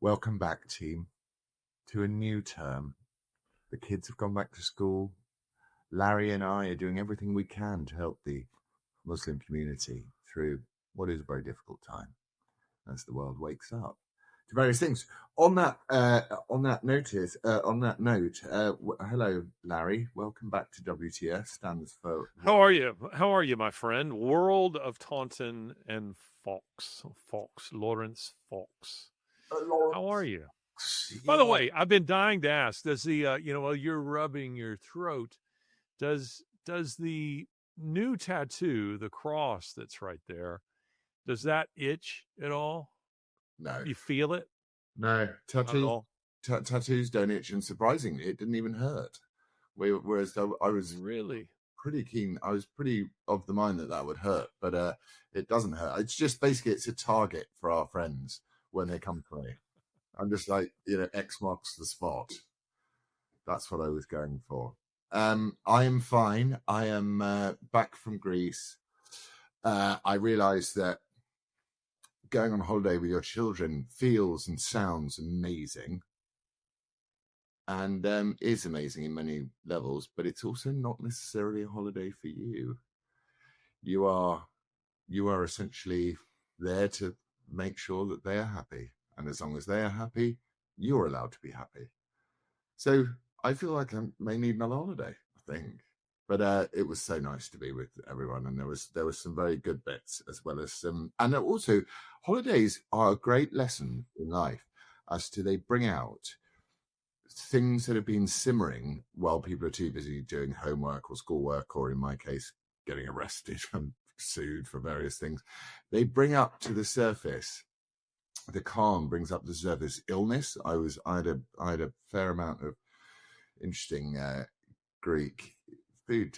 Welcome back, team, to a new term. The kids have gone back to school. Larry and I are doing everything we can to help the Muslim community through what is a very difficult time as the world wakes up to various things. On that note, hello, Larry. Welcome back to WTF. Stands for How are you? How are you, my friend? World of Taunton and Fox, Laurence Fox. How are you? Yeah. By the way, I've been dying to ask, does the, while you're rubbing your throat, does the new tattoo, the cross that's right there, does that itch at all? No. You feel it? No. Not at all? Tattoos don't itch, and surprisingly, it didn't even hurt. Whereas I was Really pretty keen. I was pretty of the mind that would hurt, but it doesn't hurt. It's just basically it's a target for our friends when they come to me. I'm just like, X marks the spot. That's what I was going for. I am fine. I am back from Greece. I realised that going on holiday with your children feels and sounds amazing, and is amazing in many levels, but it's also not necessarily a holiday for you. You are essentially there to make sure that they are happy, and as long as they are happy, you're allowed to be happy. So I feel like I may need another holiday, I think. But it was so nice to be with everyone, and there was some very good bits, as well as some. And also, holidays are a great lesson in life as to they bring out things that have been simmering while people are too busy doing homework or schoolwork, or in my case, getting arrested and sued for various things. They bring up to the surface. The calm brings up to the surface illness. I had a fair amount of interesting Greek food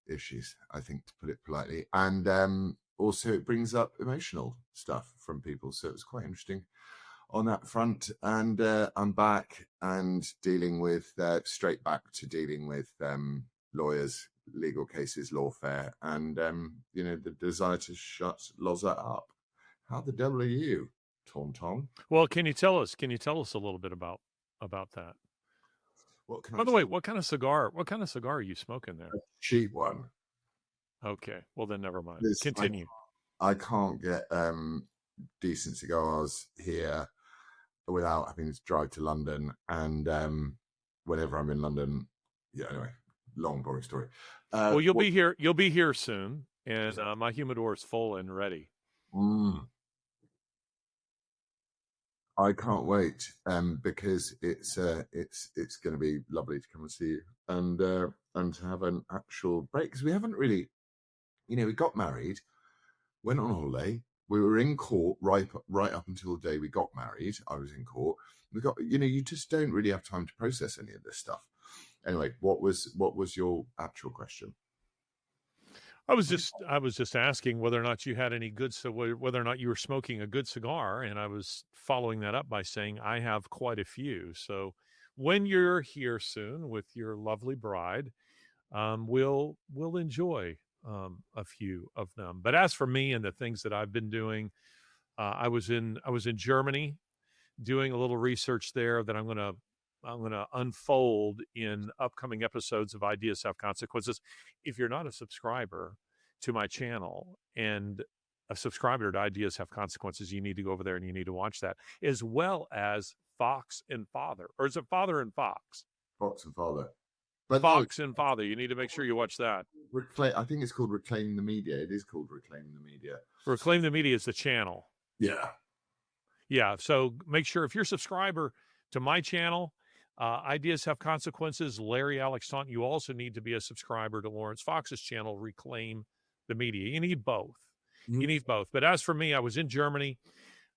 issues, I think, to put it politely, and also it brings up emotional stuff from people. So it was quite interesting on that front. And I'm back and dealing with straight back to dealing with lawyers, legal cases, lawfare, and the desire to shut Loza up. How the devil are you, Taunton? Well, can you tell us a little bit about that? By the way, what kind of cigar are you smoking there? A cheap one. Okay, well then never mind. Continue. I can't get decent cigars here without having to drive to London, and whenever I'm in London, anyway, long boring story. Well, you'll be here soon, and my humidor is full and ready. I can't wait because it's going to be lovely to come and see you and to have an actual break, because we haven't really, we got married, went on holiday, we were in court right up until the day we got married. I was in court. We got, you just don't really have time to process any of this stuff. Anyway, what was your actual question? I was just asking whether or not you had any good, whether or not you were smoking a good cigar, and I was following that up by saying I have quite a few. So when you're here soon with your lovely bride, we'll enjoy a few of them. But as for me and the things that I've been doing, I was in Germany doing a little research there that I'm going to unfold in upcoming episodes of Ideas Have Consequences. If you're not a subscriber to my channel and a subscriber to Ideas Have Consequences, you need to go over there and you need to watch that, as well as Fox and Father. Or is it Father and Fox? Fox and Father. But Fox and Father. You need to make sure you watch that. I think it's called Reclaiming the Media. It is called Reclaiming the Media. Reclaim the Media is the channel. Yeah. Yeah. So make sure, if you're a subscriber to my channel, Ideas Have Consequences, Larry, Alex, Taunton, you also need to be a subscriber to Laurence Fox's channel, Reclaim the Media. You need both. You need both. But as for me, I was in Germany.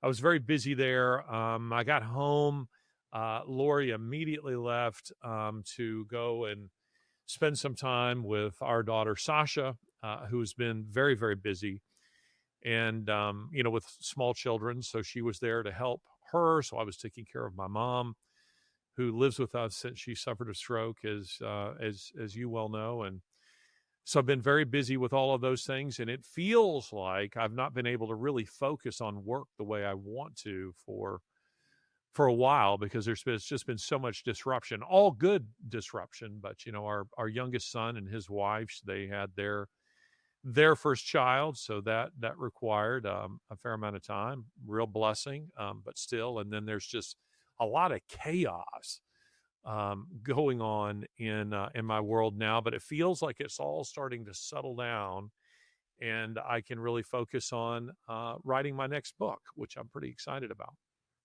I was very busy there. I got home. Lori immediately left to go and spend some time with our daughter, Sasha, who's been very, very busy and, with small children. So she was there to help her. So I was taking care of my mom, who lives with us since she suffered a stroke, as you well know. And so I've been very busy with all of those things, and it feels like I've not been able to really focus on work the way I want to for for a while because it's just been so much disruption, all good disruption. But, our youngest son and his wife, they had their first child. So that required a fair amount of time, real blessing, but still. And then there's just a lot of chaos going on in my world now, but it feels like it's all starting to settle down, and I can really focus on writing my next book, which I'm pretty excited about.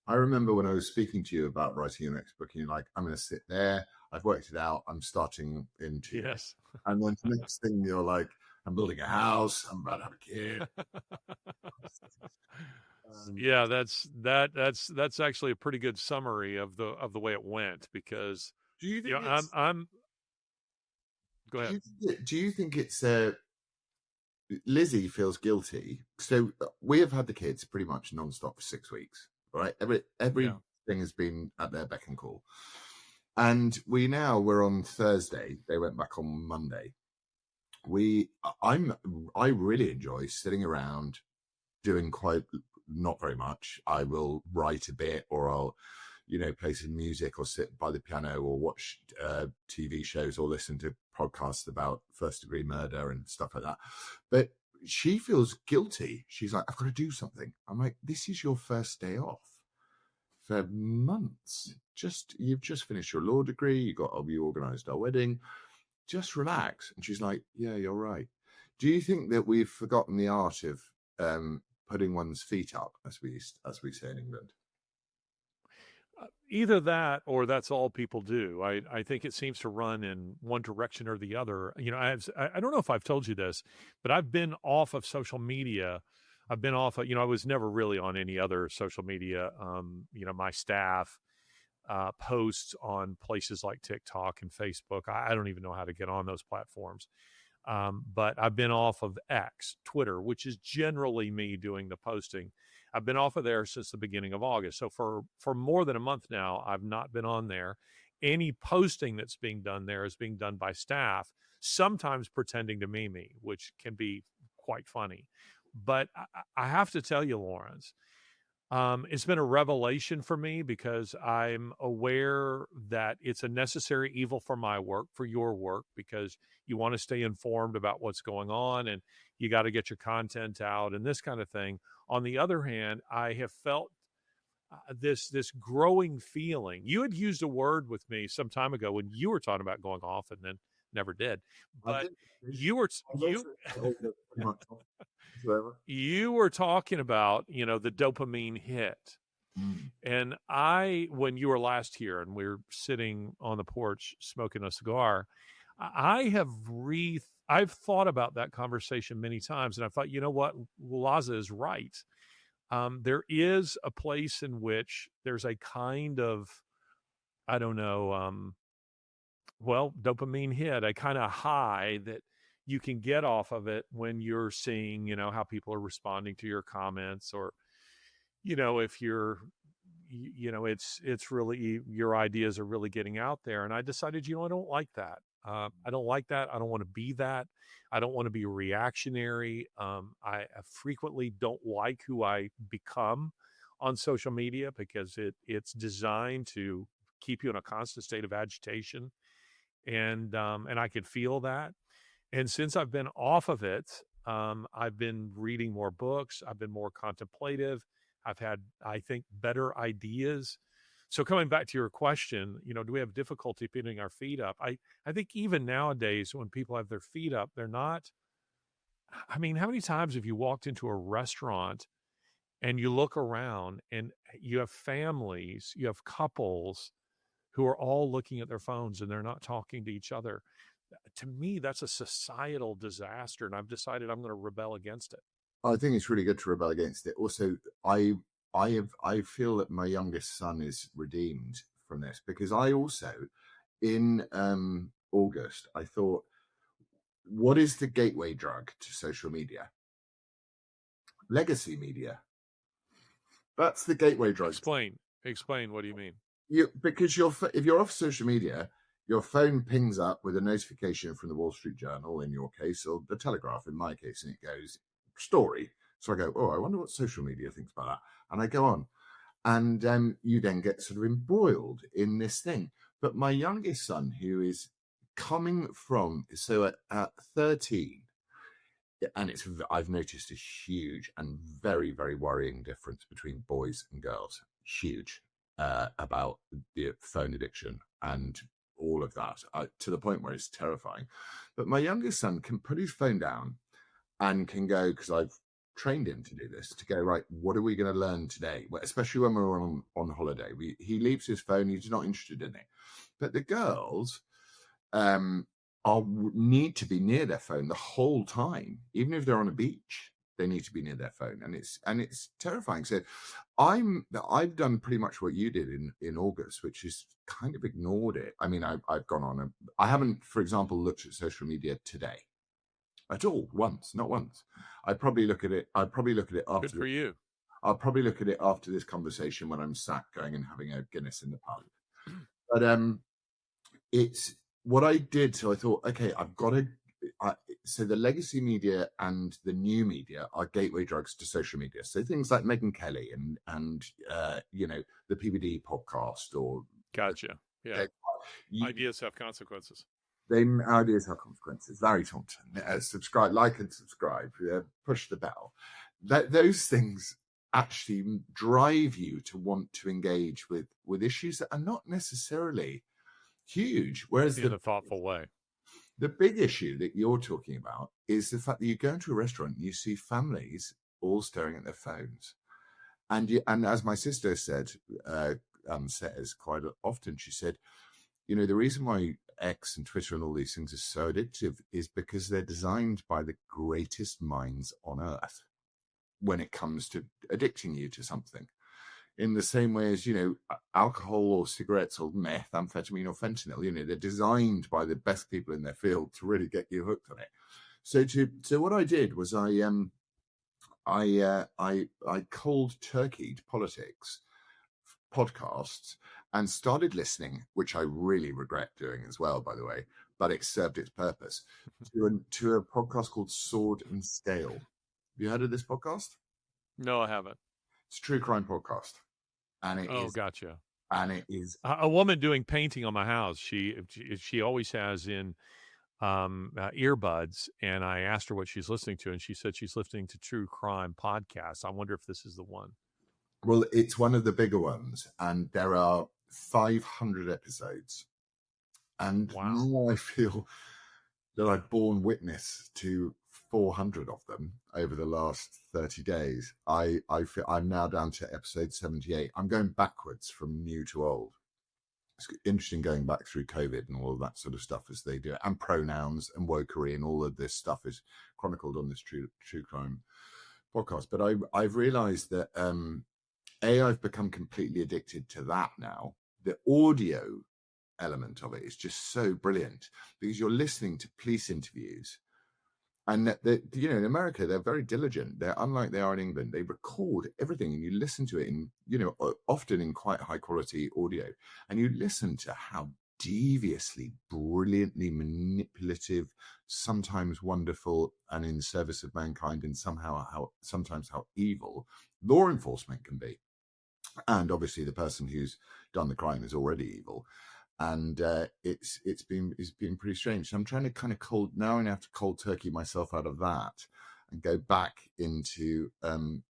I remember when I was speaking to you about writing your next book, and you're like, I'm going to sit there. I've worked it out. I'm starting in 2 days. Yes. And then the next thing you're like, I'm building a house. I'm about to have a kid. Yeah, that's actually a pretty good summary of the way it went, because do you think I'm go ahead. Do you think it's Lizzie feels guilty? So we have had the kids pretty much nonstop for 6 weeks, right? Everything has been at their beck and call, and we're on Thursday. They went back on Monday. I really enjoy sitting around doing not very much. I will write a bit, or I'll play some music, or sit by the piano, or watch TV shows, or listen to podcasts about first-degree murder and stuff like that. But she feels guilty. She's like, I've got to do something. I'm like, this is your first day off for months. You've just finished your law degree. You organised our wedding. Just relax. And she's like, yeah, you're right. Do you think that we've forgotten the art of putting one's feet up, as we say in England? Either that, or that's all people do. I think it seems to run in one direction or the other. I don't know if I've told you this, but I've been off of social media. I've been off of, I was never really on any other social media. My staff posts on places like TikTok and Facebook. I don't even know how to get on those platforms. But I've been off of X, Twitter, which is generally me doing the posting. I've been off of there since the beginning of August. So for more than a month now, I've not been on there. Any posting that's being done there is being done by staff, sometimes pretending to be me, which can be quite funny. But I have to tell you, Laurence, it's been a revelation for me, because I'm aware that it's a necessary evil for my work, for your work, because you want to stay informed about what's going on, and you got to get your content out and this kind of thing. On the other hand, I have felt this growing feeling. You had used a word with me some time ago when you were talking about going off, and then never did. But you were talking about, the dopamine hit. And when you were last here and we were sitting on the porch smoking a cigar, I've thought about that conversation many times, and I thought, you know what, Laza is right. There is a place in which there's a kind of, I don't know, dopamine hit, a kind of high that you can get off of it when you're seeing, how people are responding to your comments, or, if you're, it's really, your ideas are really getting out there. And I decided, I don't like that. I don't like that. I don't want to be that. I don't want to be reactionary. I frequently don't like who I become on social media, because it's designed to keep you in a constant state of agitation. And I could feel that. And since I've been off of it, I've been reading more books. I've been more contemplative. I've had, I think, better ideas. So coming back to your question, do we have difficulty putting our feet up? I think even nowadays, when people have their feet up, they're not. I mean, how many times have you walked into a restaurant and you look around and you have families, you have couples who are all looking at their phones and they're not talking to each other? To me, that's a societal disaster, and I've decided I'm going to rebel against it. I think it's really good to rebel against it. Also, I feel that my youngest son is redeemed from this, because I also, in August, I thought, what is the gateway drug to social media? Legacy media. That's the gateway drug. Explain. What do you mean? Because if you're off social media, your phone pings up with a notification from the Wall Street Journal, in your case, or the Telegraph, in my case, and it goes, story. So I go, oh, I wonder what social media thinks about that. And I go on. And you then get sort of embroiled in this thing. But my youngest son, who is coming from, so at 13, and I've noticed a huge and very, very worrying difference between boys and girls, huge, about the phone addiction and all of that, to the point where it's terrifying. But my youngest son can put his phone down and can go, because I've trained him to do this, to go, right, what are we going to learn today? Well, especially when we're on holiday. He leaves his phone, he's not interested in it. But the girls need to be near their phone the whole time. Even if they're on a beach, they need to be near their phone. And it's terrifying. So I've done pretty much what you did in August, which is kind of ignored it. I mean, I've gone on, I haven't, for example, looked at social media today at all, not once. I'd probably look at it after. Good for you. I'll probably look at it after this conversation when I'm sat going and having a Guinness in the pub. But it's what I did. So I thought, okay, I've got to. So the legacy media and the new media are gateway drugs to social media. So things like Megyn Kelly and the PBD podcast or. Gotcha. Yeah. Ideas have consequences. Ideas have consequences. Larry Taunton. Subscribe, like and subscribe. Push the bell. Those things actually drive you to want to engage with issues that are not necessarily huge. Whereas in a thoughtful way. The big issue that you're talking about is the fact that you go into a restaurant and you see families all staring at their phones. And as my sister says quite often, she said, the reason why X and Twitter and all these things are so addictive is because they're designed by the greatest minds on earth when it comes to addicting you to something. In the same way as, alcohol or cigarettes or meth, amphetamine or fentanyl, they're designed by the best people in their field to really get you hooked on it. So what I did was I cold turkeyed politics podcasts and started listening, which I really regret doing as well, by the way, but it served its purpose, to a podcast called Sword and Scale. Have you heard of this podcast? No, I haven't. It's a true crime podcast. And it is. Gotcha. And it is a woman doing painting on my house. She always has in earbuds, and I asked her what she's listening to, and she said she's listening to true crime podcasts. I wonder if this is the one. Well, it's one of the bigger ones, and there are 500 episodes. And wow. Now I feel that I've borne witness to 400 of them over the last 30 days. I feel I'm now down to episode 78. I'm going backwards from new to old. It's interesting going back through COVID and all of that sort of stuff as they do it, and pronouns and wokery and all of this stuff is chronicled on this true crime podcast. But I've realized that I've become completely addicted to that now. The audio element of it is just so brilliant because you're listening to police interviews, and in America they're very diligent. They're unlike they are in England. They record everything, and you listen to it in often in quite high quality audio, and you listen to how deviously, brilliantly manipulative, sometimes wonderful, and in service of mankind, and sometimes how evil law enforcement can be. And obviously the person who's done the crime is already evil. And it's been pretty strange. So I'm trying to kind of have to cold turkey myself out of that and go back into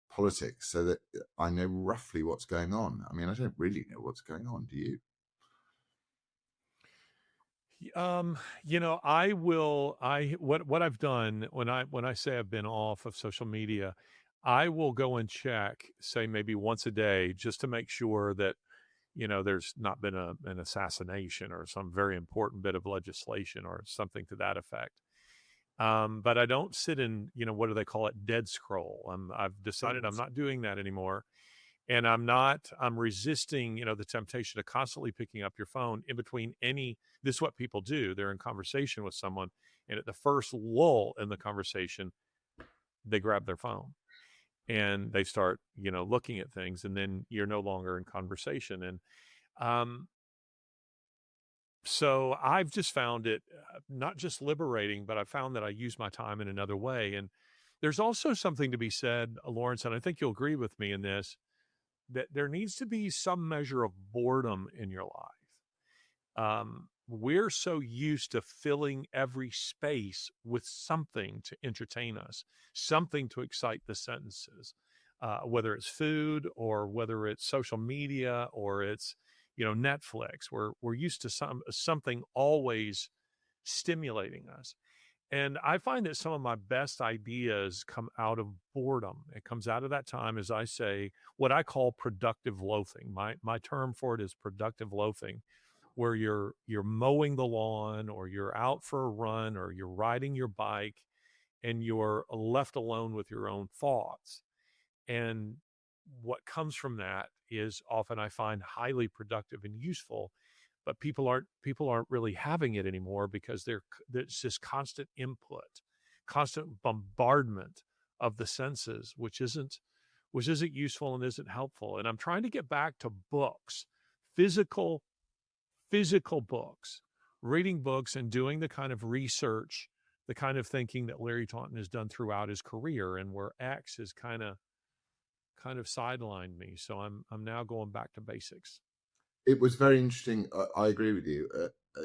politics so that I know roughly what's going on. I mean, I don't really know what's going on. Do you? What I've done when I say I've been off of social media, I will go and check, say maybe once a day, just to make sure that, there's not been an assassination or some very important bit of legislation or something to that effect. But I don't sit in, what do they call it? Dead scroll. I've decided I'm not doing that anymore. And I'm resisting, the temptation of constantly picking up your phone in between this is what people do. They're in conversation with someone, and at the first lull in the conversation, they grab their phone and they start, looking at things, and then you're no longer in conversation. And so I've just found it not just liberating, but I found that I use my time in another way. And there's also something to be said, Laurence, and I think you'll agree with me in this. that there needs to be some measure of boredom in your life. We're so used to filling every space with something to entertain us, something to excite the senses, whether it's food or whether it's social media or it's, Netflix. We're used to something always stimulating us. And I find that some of my best ideas come out of boredom. It comes out of that time, as I say, what I call productive loafing. My term for it is productive loafing, where you're mowing the lawn or you're out for a run or you're riding your bike and you're left alone with your own thoughts. And what comes from that is often, I find, highly productive and useful, but people aren't really having it anymore because there's this constant input, constant bombardment of the senses, which isn't useful and isn't helpful. And I'm trying to get back to books, physical books, reading books and doing the kind of research, the kind of thinking that Larry Taunton has done throughout his career, and where X has kind of sidelined me. So I'm now going back to basics. It was very interesting. I agree with you.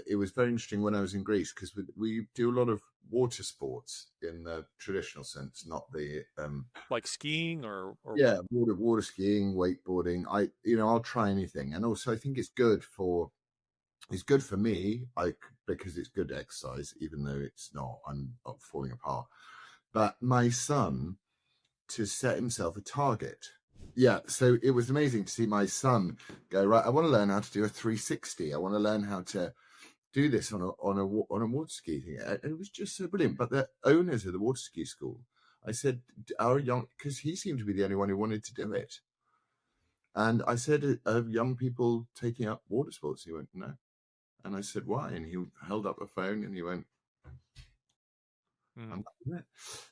It was very interesting when I was in Greece because we do a lot of water sports in the traditional sense, not the like skiing or yeah, water skiing, wakeboarding. I'll try anything, and also I think it's good for me, because it's good exercise, even though it's not. I'm not falling apart. But my son, to set himself a target. Yeah, so it was amazing to see my son go, right, I want to learn how to do a 360. I want to learn how to do this on a water ski thing. And it was just so brilliant. But the owners of the water ski school, I said, because he seemed to be the only one who wanted to do it. And I said, are young people taking up water sports? He went, no. And I said, why? And he held up a phone and he went,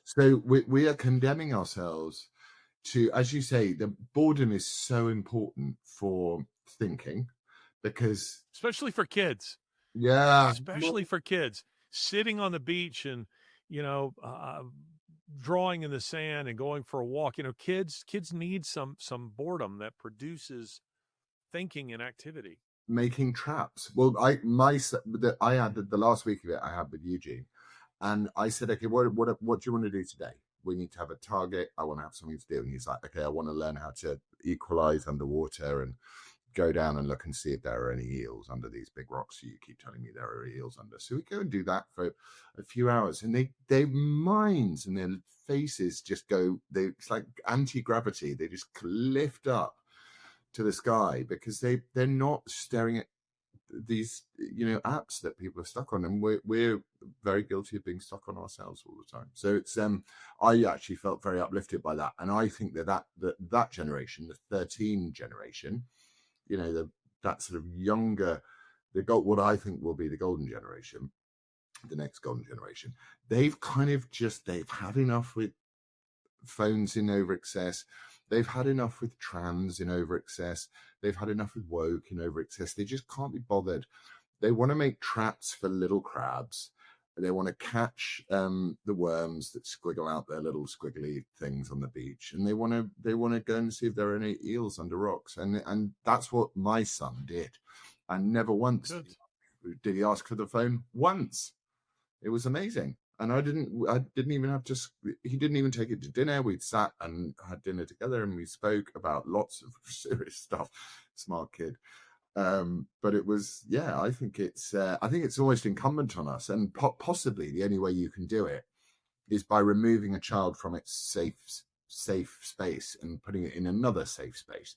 So we are condemning ourselves to, as you say, the boredom is so important for thinking, because especially for kids. Yeah. Especially for kids sitting on the beach and, drawing in the sand and going for a walk. Kids need some boredom that produces thinking and activity. Making traps. Well, I had the last week of it I had with Eugene, and I said, okay, what do you want to do today? We need to have a target. I want to have something to do. And he's like, okay, I want to learn how to equalize underwater and go down and look and see if there are any eels under these big rocks. You keep telling me there are eels under. So we go and do that for a few hours, and their minds and their faces just go, it's like anti-gravity. They just lift up to the sky because they're not staring at these apps that people are stuck on, and we're very guilty of being stuck on ourselves all the time. So it's I actually felt very uplifted by that, and I think that generation, the 13 generation, that sort of younger, what I think will be the golden generation, the next golden generation, they've had enough with phones in over excess. They've had enough with trans in over excess. They've had enough with woke in over excess. They just can't be bothered. They want to make traps for little crabs. They want to catch the worms that squiggle out their little squiggly things on the beach, and they want to go and see if there are any eels under rocks. And that's what my son did. And never once did he ask for the phone. Once. It was amazing. And I didn't even have to, he didn't even take it to dinner. We sat and had dinner together and we spoke about lots of serious stuff. Smart kid. But it was, I think it's almost incumbent on us, and possibly the only way you can do it is by removing a child from its safe space and putting it in another safe space.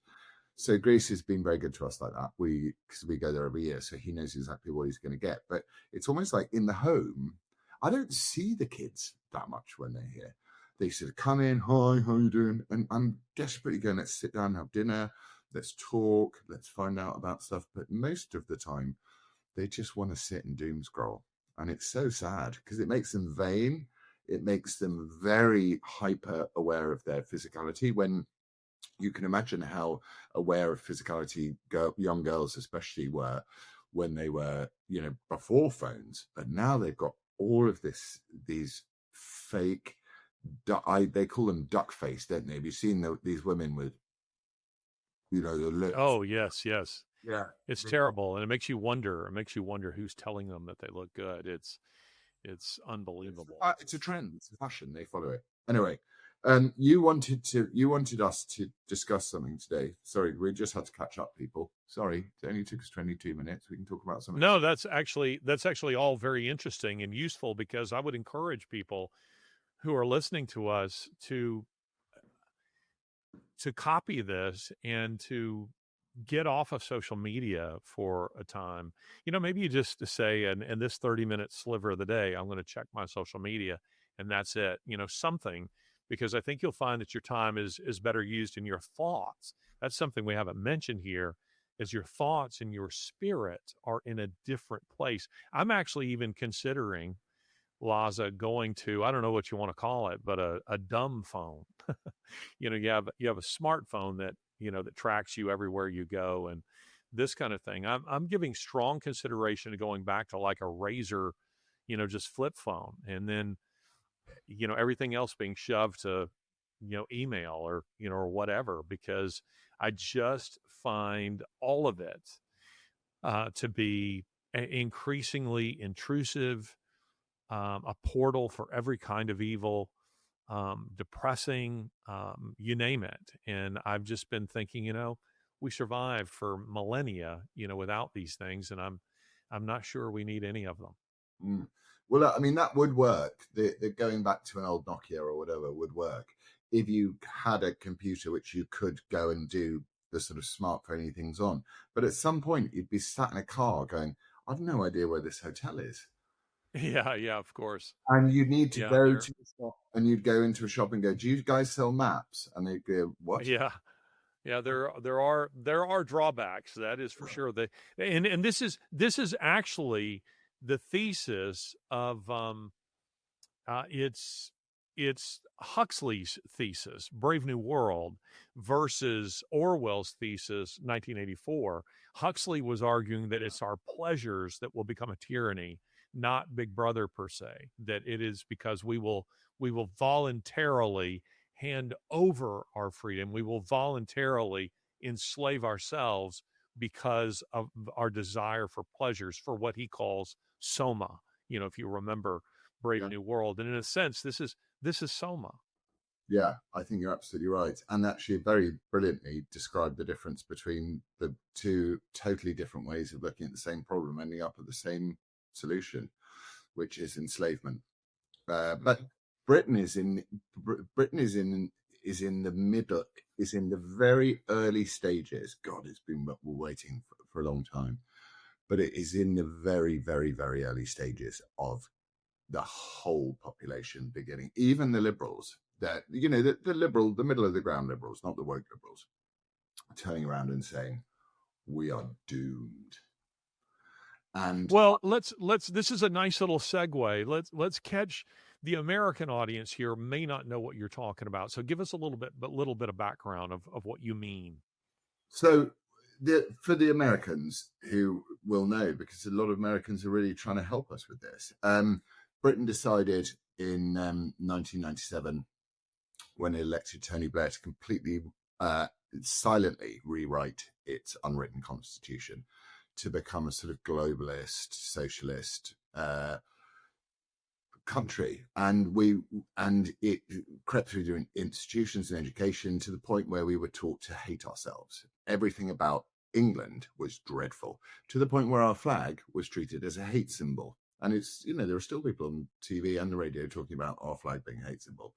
So Greece has been very good to us like that. Because we go there every year, so he knows exactly what he's going to get. But it's almost like in the home, I don't see the kids that much when they're here. They sort of come in, hi, how you doing? And I'm desperately going, let's sit down and have dinner. Let's talk. Let's find out about stuff. But most of the time, they just want to sit and doom scroll. And it's so sad because it makes them vain. It makes them very hyper aware of their physicality, when you can imagine how aware of physicality young girls especially were when they were, before phones. But now they've got all of these fake, they call them duck face, don't they? Have you seen these women with the lips. Oh, yes. Yeah. It's terrible. And it makes you wonder. It makes you wonder who's telling them that they look good. It's unbelievable. It's a trend. It's a fashion. They follow it. Anyway, you wanted us to discuss something today. Sorry, we just had to catch up, people. Sorry, it only took us 22 minutes. We can talk about something. No, that's actually all very interesting and useful, because I would encourage people who are listening to us to copy this and to get off of social media for a time. Maybe you just say, in this 30-minute sliver of the day, I'm going to check my social media, and that's it. Something, because I think you'll find that your time is better used in your thoughts. That's something we haven't mentioned here, is your thoughts and your spirit are in a different place. I'm actually even considering, Laza, going to, I don't know what you want to call it, but a dumb phone. You have a smartphone that that tracks you everywhere you go, and this kind of thing. I'm giving strong consideration to going back to like a razor, just flip phone, and then everything else being shoved to email or or whatever, because I just find all of it to be increasingly intrusive, a portal for every kind of evil, depressing, you name it. And I've just been thinking, we survived for millennia, without these things, and I'm not sure we need any of them. Mm. Well, I mean, that would work. The going back to an old Nokia or whatever would work if you had a computer which you could go and do the sort of smartphone things on. But at some point, you'd be sat in a car going, "I've no idea where this hotel is." Yeah, of course. And you need to Yeah, go to the shop, and you'd go into a shop and go, "Do you guys sell maps?" And they'd go, "What?" Yeah, there are drawbacks. That is for sure. And this is actually the thesis of it's Huxley's thesis, Brave New World, versus Orwell's thesis, 1984. Huxley was arguing that it's our pleasures that will become a tyranny, not Big Brother per se. That it is because we will voluntarily hand over our freedom. We will voluntarily enslave ourselves because of our desire for pleasures, for what he calls soma. If you remember Brave New World, and in a sense, this is soma. Yeah, I think you're absolutely right. And actually, very brilliantly described the difference between the two totally different ways of looking at the same problem, ending up at the same solution, which is enslavement. But Britain is in the middle, is in the very early stages. God, it's been waiting for a long time, but it is in the very, very, very early stages of the whole population beginning, even the liberals, that the liberal, the middle of the ground liberals, not the woke liberals, turning around and saying we are doomed. And well, let's this is a nice little segue. Let's catch the American audience here may not know what you're talking about. So give us a little bit of background of what you mean. So for the Americans who will know, because a lot of Americans are really trying to help us with this, Britain decided in 1997, when it elected Tony Blair, to completely silently rewrite its unwritten constitution to become a sort of globalist, socialist country. And it crept through the institutions and education to the point where we were taught to hate ourselves. Everything about England was dreadful, to the point where our flag was treated as a hate symbol. And it's, there are still people on TV and the radio talking about our flag being a hate symbol.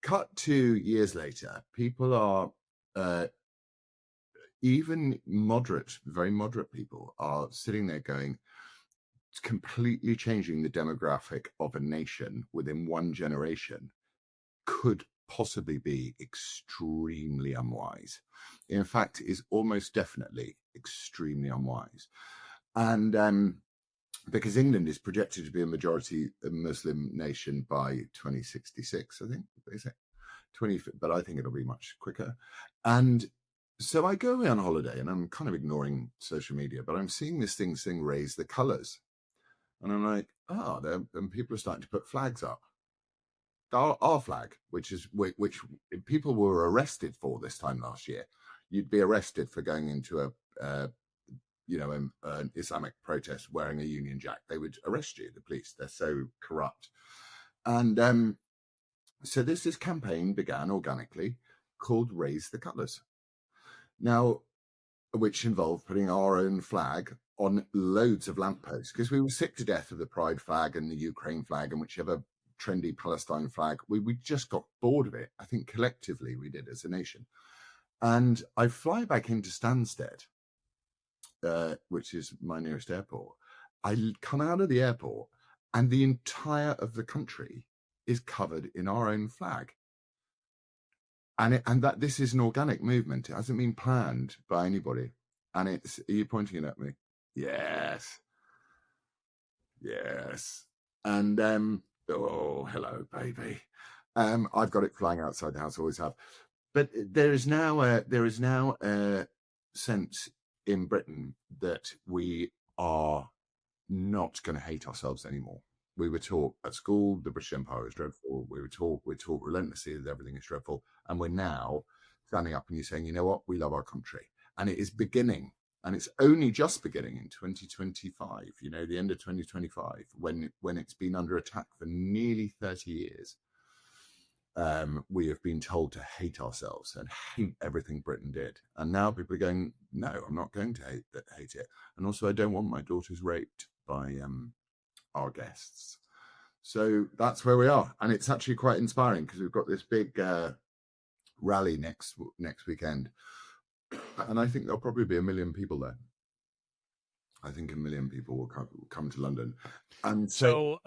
Cut 2 years later, people are, even very moderate people are sitting there going, completely changing the demographic of a nation within one generation could possibly be extremely unwise. In fact, is almost definitely extremely unwise. And because England is projected to be a majority Muslim nation by 2066, I think they say 20, but I think it'll be much quicker. And so I go away on holiday, and I'm kind of ignoring social media, but I'm seeing this thing saying "raise the colours," and I'm like, and people are starting to put flags up. Our flag, which people were arrested for this time last year. you'd be arrested for going into an Islamic protest wearing a Union Jack. They would arrest you, the police. They're so corrupt. And so this campaign began organically called Raise the Colours. Now, which involved putting our own flag on loads of lampposts, because we were sick to death of the Pride flag and the Ukraine flag and whichever trendy Palestine flag. We just got bored of it. I think collectively we did as a nation. And I fly back into Stansted, which is my nearest airport. I come out of the airport and the entire of the country is covered in our own flag. And that this is an organic movement. It hasn't been planned by anybody. And are you pointing it at me? Yes. And oh, hello, baby. I've got it flying outside the house, always have. But there is now a sense in Britain that we are not going to hate ourselves anymore. We were taught at school the British Empire is dreadful. We're taught relentlessly that everything is dreadful. And we're now standing up and you're saying, you know what, we love our country. And it is beginning, and it's only just beginning in 2025, the end of 2025, when it's been under attack for nearly 30 years. We have been told to hate ourselves and hate everything Britain did. And now people are going, no, I'm not going to hate it. And also, I don't want my daughters raped by our guests. So that's where we are. And it's actually quite inspiring because we've got this big rally next weekend. And I think there'll probably be 1 million people there. I think 1 million people will come to London. And so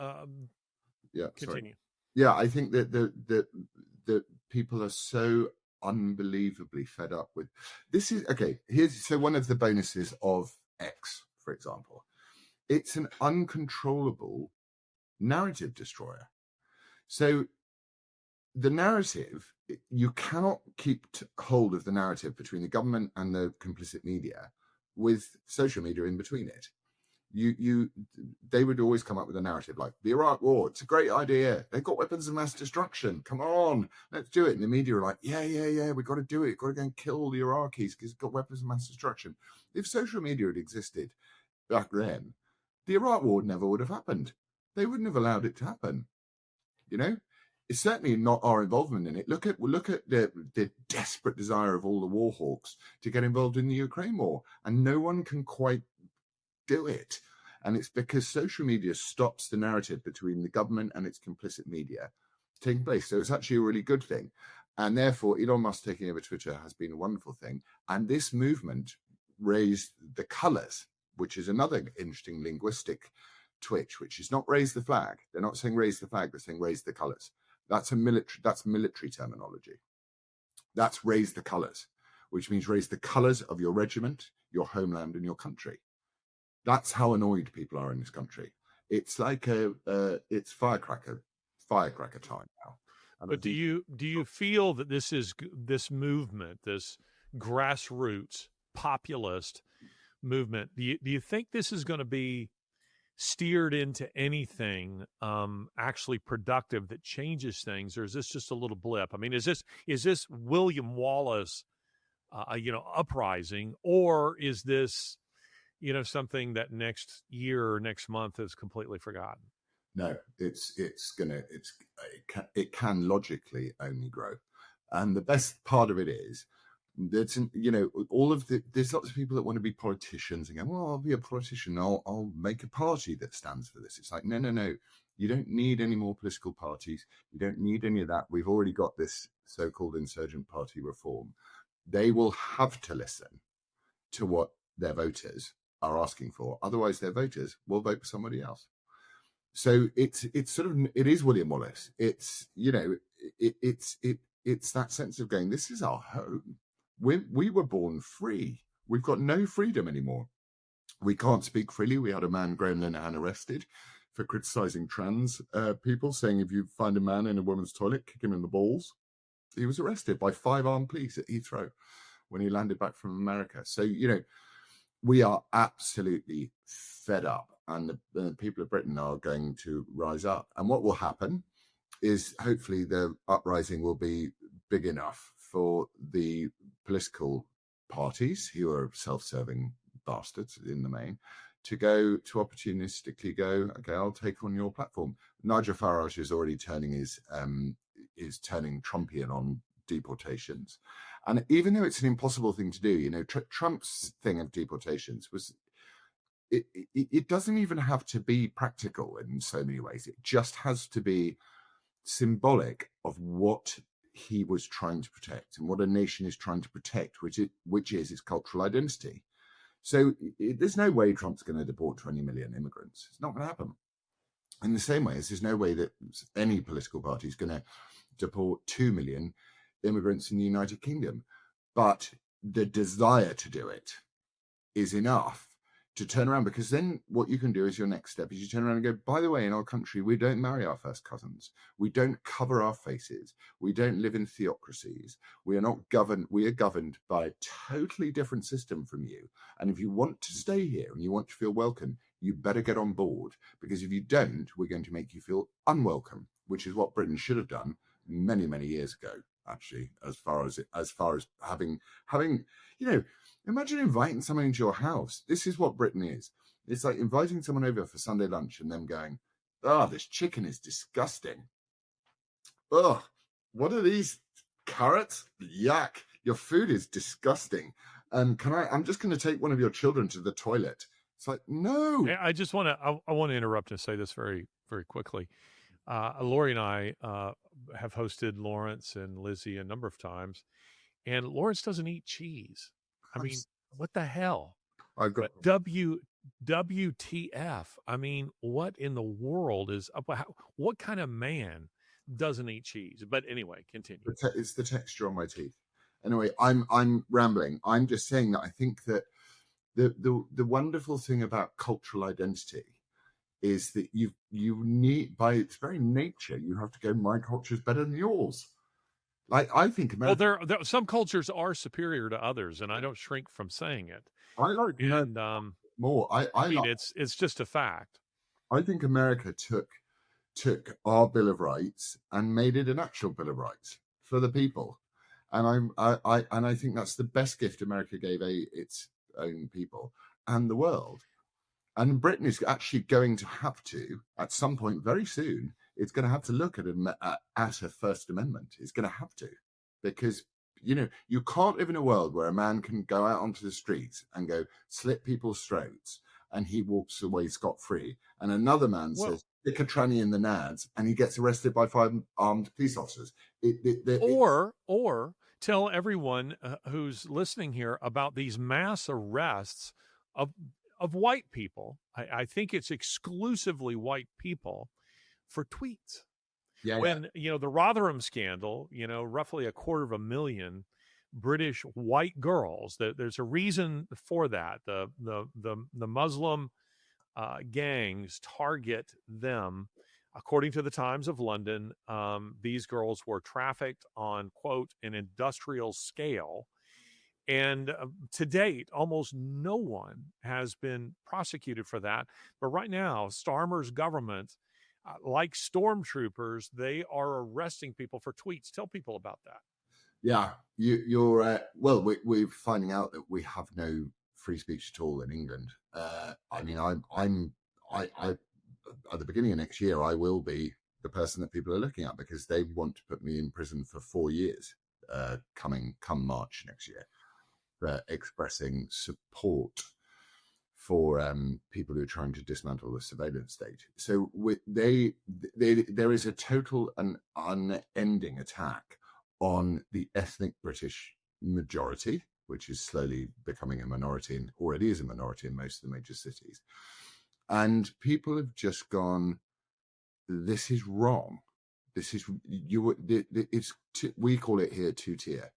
yeah, continue. Sorry. Yeah, I think that the people are so unbelievably fed up with this. Is okay. So one of the bonuses of X, for example, it's an uncontrollable narrative destroyer. So the narrative, you cannot keep hold of the narrative between the government and the complicit media with social media in between it. They would always come up with a narrative like the Iraq War. It's a great idea. They've got weapons of mass destruction. Come on, let's do it. And the media are like, yeah, we've got to do it. We've got to go and kill the Iraqis because it's got weapons of mass destruction. If social media had existed back then, the Iraq War never would have happened. They wouldn't have allowed it to happen. It's certainly not our involvement in it. Look at the desperate desire of all the war hawks to get involved in the Ukraine war, and no one can quite do it. And it's because social media stops the narrative between the government and its complicit media taking place. So it's actually a really good thing. And therefore, Elon Musk taking over Twitter has been a wonderful thing. And this movement raised the colours, which is another interesting linguistic twitch, which is not raise the flag. They're not saying raise the flag, they're saying raise the colours. That's military terminology. That's raise the colours, which means raise the colours of your regiment, your homeland, and your country. That's how annoyed people are in this country. It's like it's firecracker time now. But do you feel that this movement, this grassroots populist movement, do you think this is going to be steered into anything actually productive that changes things, or is this just a little blip? I mean, is this William Wallace, uprising, or is this something that next year or next month is completely forgotten? No, it can logically only grow. And the best part of it is that, there's lots of people that want to be politicians and go, well, I'll be a politician. I'll make a party that stands for this. It's like, no. You don't need any more political parties. You don't need any of that. We've already got this so-called insurgent party reform. They will have to listen to what their voters are asking for. Otherwise, their voters will vote for somebody else. So it is William Wallace. It's it's that sense of going, this is our home. We were born free. We've got no freedom anymore. We can't speak freely. We had a man, Graham Linehan, arrested for criticising trans people, saying if you find a man in a woman's toilet, kick him in the balls. He was arrested by 5 armed police at Heathrow when he landed back from America. So, we are absolutely fed up, and the people of Britain are going to rise up. And what will happen is hopefully the uprising will be big enough for the political parties who are self-serving bastards in the main to go to opportunistically go, okay, I'll take on your platform. Nigel Farage is already turning Trumpian on deportations. And even though it's an impossible thing to do, Trump's thing of deportations was, it doesn't even have to be practical in so many ways. It just has to be symbolic of what he was trying to protect and what a nation is trying to protect, which is its cultural identity. So there's no way Trump's going to deport 20 million immigrants. It's not going to happen. In the same way as there's no way that any political party is going to deport 2 million immigrants in the United Kingdom. But the desire to do it is enough to turn around, because then what you can do is your next step is you turn around and go, by the way, in our country, we don't marry our first cousins. We don't cover our faces. We don't live in theocracies. We are not governed. We are governed by a totally different system from you. And if you want to stay here and you want to feel welcome, you better get on board, because if you don't, we're going to make you feel unwelcome, which is what Britain should have done many, many years ago, actually, as far as having, imagine inviting someone into your house. This is what Britain is. It's like inviting someone over for Sunday lunch and them going, oh, this chicken is disgusting. Ugh, what are these carrots? Yuck. Your food is disgusting. I'm just going to take one of your children to the toilet. It's like, no. I just want to interrupt and say this very, very quickly. Lori and I have hosted Laurence and Lizzie a number of times, and Laurence doesn't eat cheese. I mean, what the hell? WTF? I mean, what in the world is up? What kind of man doesn't eat cheese? But anyway, continue. It's the texture on my teeth. Anyway, I'm rambling. I'm just saying that I think that the wonderful thing about cultural identity is that you need, by its very nature, you have to go, my culture is better than yours. Like, I think America, well, there some cultures are superior to others, and I don't shrink from saying it. I like more. I mean, it's just a fact. I think America took our Bill of Rights and made it an actual Bill of Rights for the people, and I think that's the best gift America gave its own people and the world. And Britain is actually going to have to, at some point very soon, it's going to have to look at a First Amendment. It's going to have to, because, you can't live in a world where a man can go out onto the streets and go slit people's throats and he walks away scot-free. And another man says, stick a tranny in the nads, and he gets arrested by 5 armed police officers. Or tell everyone who's listening here about these mass arrests of white people. I think it's exclusively white people for tweets. When the Rotherham scandal, roughly 250,000 British white girls. There's a reason for that. The Muslim gangs target them. According to the Times of London, these girls were trafficked on, quote, an industrial scale. And to date, almost no one has been prosecuted for that. But right now, Starmer's government, like stormtroopers, they are arresting people for tweets. Tell people about that. Yeah, you're well. We're finding out that we have no free speech at all in England. I mean, I at the beginning of next year, I will be the person that people are looking at, because they want to put me in prison for 4 years, come March next year, for expressing support for people who are trying to dismantle the surveillance state. So there is a total and unending attack on the ethnic British majority, which is slowly becoming a minority, and already is a minority in most of the major cities. And people have just gone, this is wrong. This is we call it here two-tier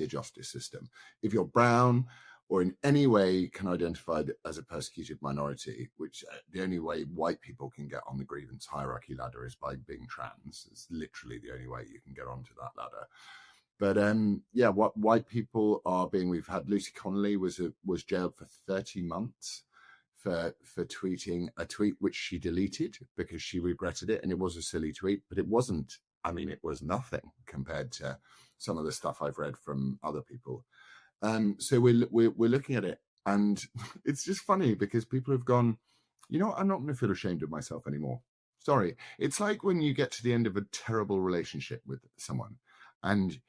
justice system. If you're brown or in any way can identify as a persecuted minority, which the only way white people can get on the grievance hierarchy ladder is by being trans. It's literally the only way you can get onto that ladder. But what white people are being, we've had Lucy Connolly was jailed for 30 months for tweeting a tweet which she deleted because she regretted it, and it was a silly tweet, but it wasn't. I mean, it was nothing compared to some of the stuff I've read from other people. So we're looking at it, and it's just funny because people have gone, you know what, I'm not going to feel ashamed of myself anymore. Sorry. It's like when you get to the end of a terrible relationship with someone and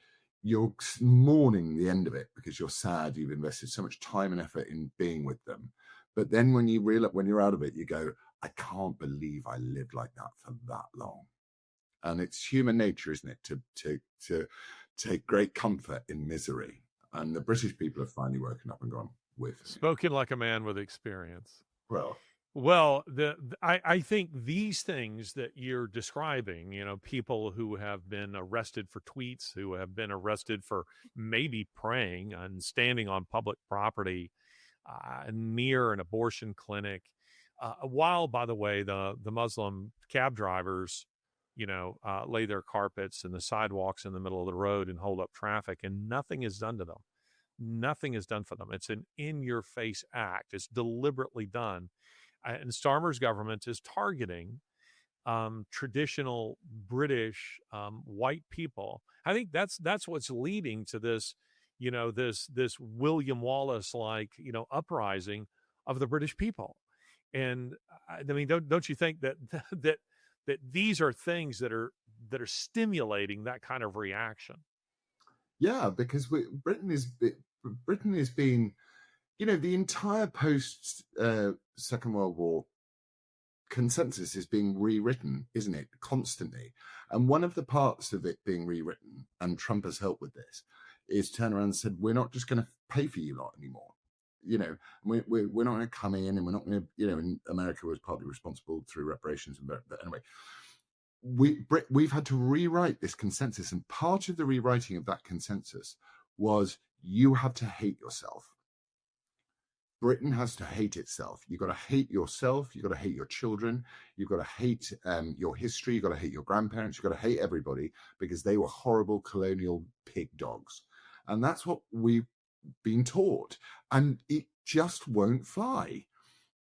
you're mourning the end of it because you're sad, you've invested so much time and effort in being with them. But then when you realize, when you're out of it, you go, I can't believe I lived like that for that long. And it's human nature, isn't it, to take great comfort in misery. And the British people have finally woken up and gone, with Spoken like a man with experience. Well, I think these things that you're describing, you know, people who have been arrested for tweets, who have been arrested for maybe praying and standing on public property near an abortion clinic, while, by the way, the Muslim cab drivers, you know, lay their carpets in the sidewalks in the middle of the road and hold up traffic, and nothing is done to them. Nothing is done for them. It's an in-your-face act. It's deliberately done. And Starmer's government is targeting traditional British white people. I think that's what's leading to this, you know, this William Wallace like, you know, uprising of the British people. And I mean, don't you think that that these are things that are stimulating that kind of reaction? Yeah, because Britain is being, you know, the entire post Second World War consensus is being rewritten, isn't it, constantly? And one of the parts of it being rewritten, and Trump has helped with this, is turn around and said, we're not just going to pay for you lot anymore. You know, we're not going to come in, and we're not going to, you know, and America was partly responsible through reparations. But anyway, we've had to rewrite this consensus, and part of the rewriting of that consensus was you have to hate yourself. Britain has to hate itself. You've got to hate yourself. You've got to hate your children. You've got to hate your history. You've got to hate your grandparents. You've got to hate everybody because they were horrible colonial pig dogs. And that's what we've been taught. And it just won't fly.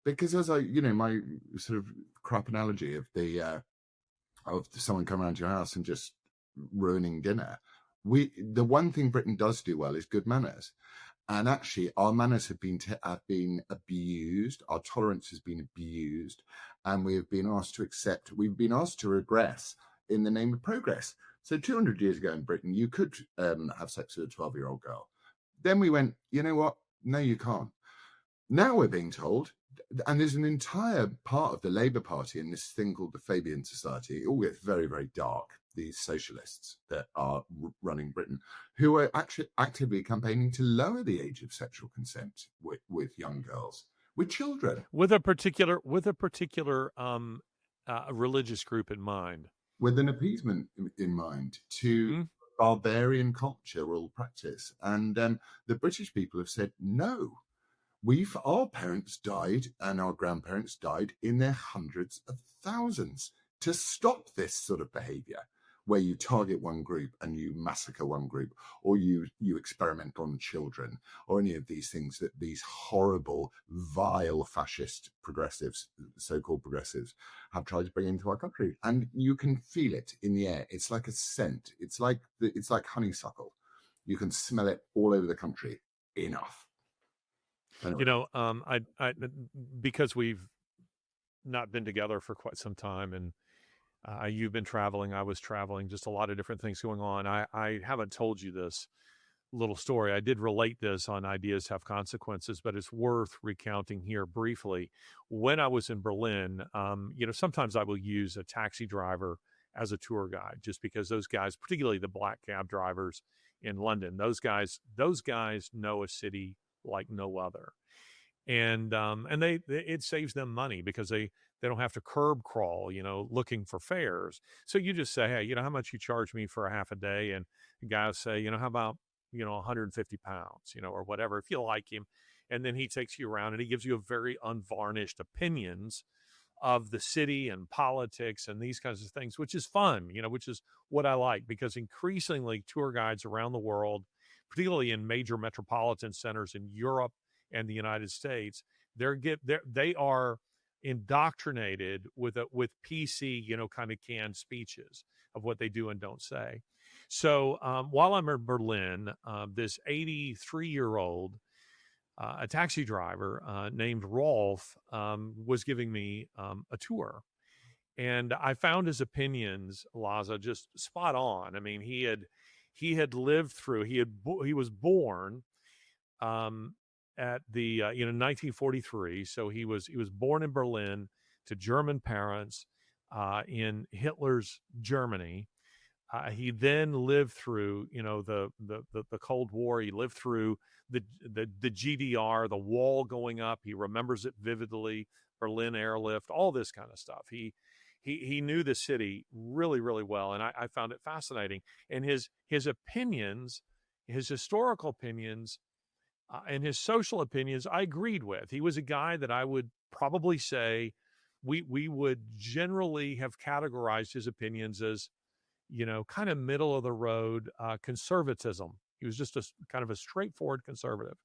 Because as I, you know, my sort of crap analogy of of someone coming around to your house and just ruining dinner. The one thing Britain does do well is good manners. And actually, our manners have been abused. Our tolerance has been abused, and we have been asked to accept. We've been asked to regress in the name of progress. So 200 years ago in Britain, you could have sex with a 12-year-old girl. Then we went, you know what? No, you can't. Now we're being told, and there's an entire part of the Labour Party in this thing called the Fabian Society. It all gets very, very dark. These socialists that are running Britain, who are actually actively campaigning to lower the age of sexual consent with young girls, with children, with a particular religious group in mind, with an appeasement in mind to barbarian cultural practice. And the British people have said no. Our parents died and our grandparents died in their hundreds of thousands to stop this sort of behavior, where you target one group and you massacre one group, or you experiment on children, or any of these things that these horrible, vile fascist progressives, so-called progressives, have tried to bring into our country. And you can feel it in the air. It's like a scent. It's like honeysuckle. You can smell it all over the country. Enough. Anyway. You know, I because we've not been together for quite some time, and you've been traveling, I was traveling, just a lot of different things going on. I haven't told you this little story. I did relate this on Ideas Have Consequences, but it's worth recounting here briefly. When I was in Berlin, you know, sometimes I will use a taxi driver as a tour guide, just because those guys, particularly the black cab drivers in London, those guys know a city like no other. And it saves them money because they don't have to curb crawl, you know, looking for fares. So you just say, hey, you know, how much you charge me for a half a day? And the guy will say, you know, how about, you know, 150 pounds, you know, or whatever, if you like him. And then he takes you around and he gives you a very unvarnished opinions of the city and politics and these kinds of things, which is fun, you know, which is what I like, because increasingly tour guides around the world, particularly in major metropolitan centers in Europe and the United States, they are indoctrinated with PC, you know, kind of canned speeches of what they do and don't say. So while I'm in Berlin, this 83-year-old, a taxi driver named Rolf, was giving me a tour. And I found his opinions, Laza, just spot on. I mean, he had lived through. He was born at the 1943. So he was born in Berlin to German parents in Hitler's Germany. He then lived through, the Cold War. He lived through the GDR, the wall going up. He remembers it vividly. Berlin airlift, all this kind of stuff. He knew the city really, really well, and I found it fascinating. And his opinions, his historical opinions, and his social opinions, I agreed with. He was a guy that I would probably say we would generally have categorized his opinions as, kind of middle of the road conservatism. He was just a kind of a straightforward conservative.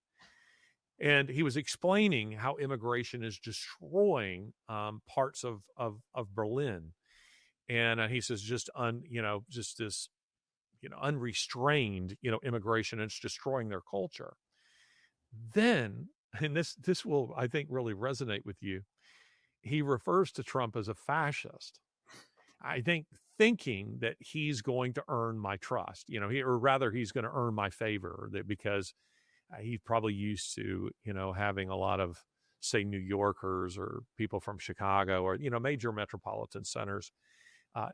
And he was explaining how immigration is destroying parts of Berlin. And he says just this, unrestrained, immigration, and it's destroying their culture. Then, and this will, I think, really resonate with you, he refers to Trump as a fascist. I think thinking that he's going to earn my trust, or rather he's going to earn my favor, because he's probably used to, having a lot of, say, New Yorkers or people from Chicago or, major metropolitan centers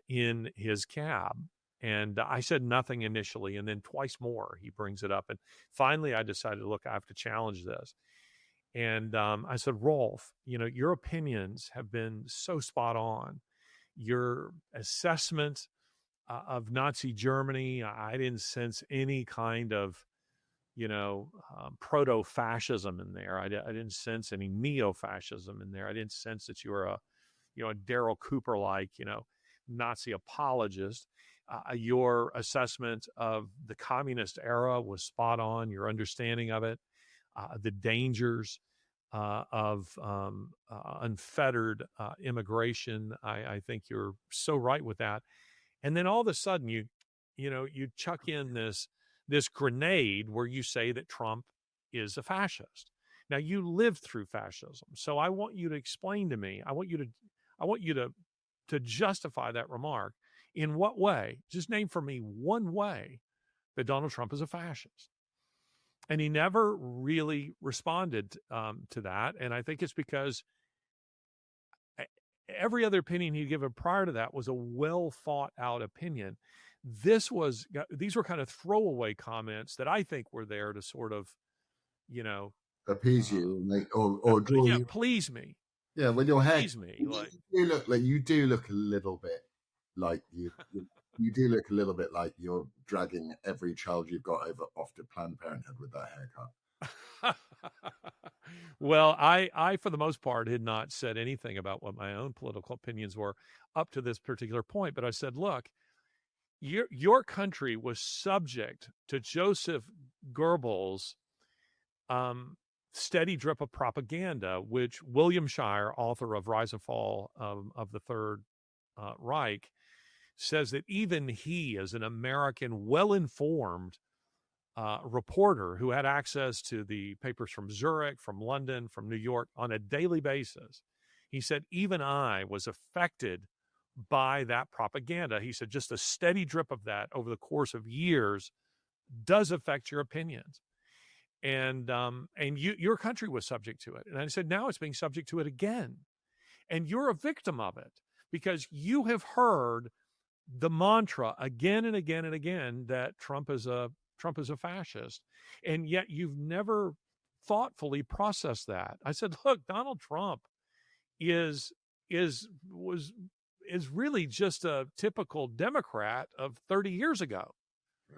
in his cab. And I said nothing initially, and then twice more he brings it up. And finally I decided, look, I have to challenge this. And I said, Rolf, your opinions have been so spot on. Your assessment of Nazi Germany, I didn't sense any kind of, proto-fascism in there. I didn't sense any neo-fascism in there. I didn't sense that you were a Daryl Cooper-like, Nazi apologist. Your assessment of the communist era was spot on. Your understanding of it, the dangers of unfettered immigration. I think you're so right with that. And then all of a sudden you chuck in this grenade where you say that Trump is a fascist. Now, you lived through fascism, so I want you to explain to me. I want you to justify that remark. In what way? Just name for me one way that Donald Trump is a fascist. And he never really responded to that. And I think it's because every other opinion he'd given prior to that was a well thought out opinion. These were kind of throwaway comments that I think were there to sort of, appease you, or draw you. Please me. Yeah, with your head. Please me. You do look a little bit like you do look a little bit like you're dragging every child you've got off to Planned Parenthood with that haircut. Well, I, for the most part, had not said anything about what my own political opinions were up to this particular point. But I said, look, your country was subject to Joseph Goebbels' steady drip of propaganda, which William Shirer, author of Rise and Fall of the Third Reich, says that even he, as an American, well-informed reporter who had access to the papers from Zurich, from London, from New York on a daily basis, he said, even I was affected by that propaganda. He said, just a steady drip of that over the course of years does affect your opinions. And your country was subject to it. And I said, now it's being subject to it again. And you're a victim of it because you have heard the mantra again and again and again that Trump is a fascist. And yet you've never thoughtfully processed that. I said, look, Donald Trump is really just a typical Democrat of 30 years ago.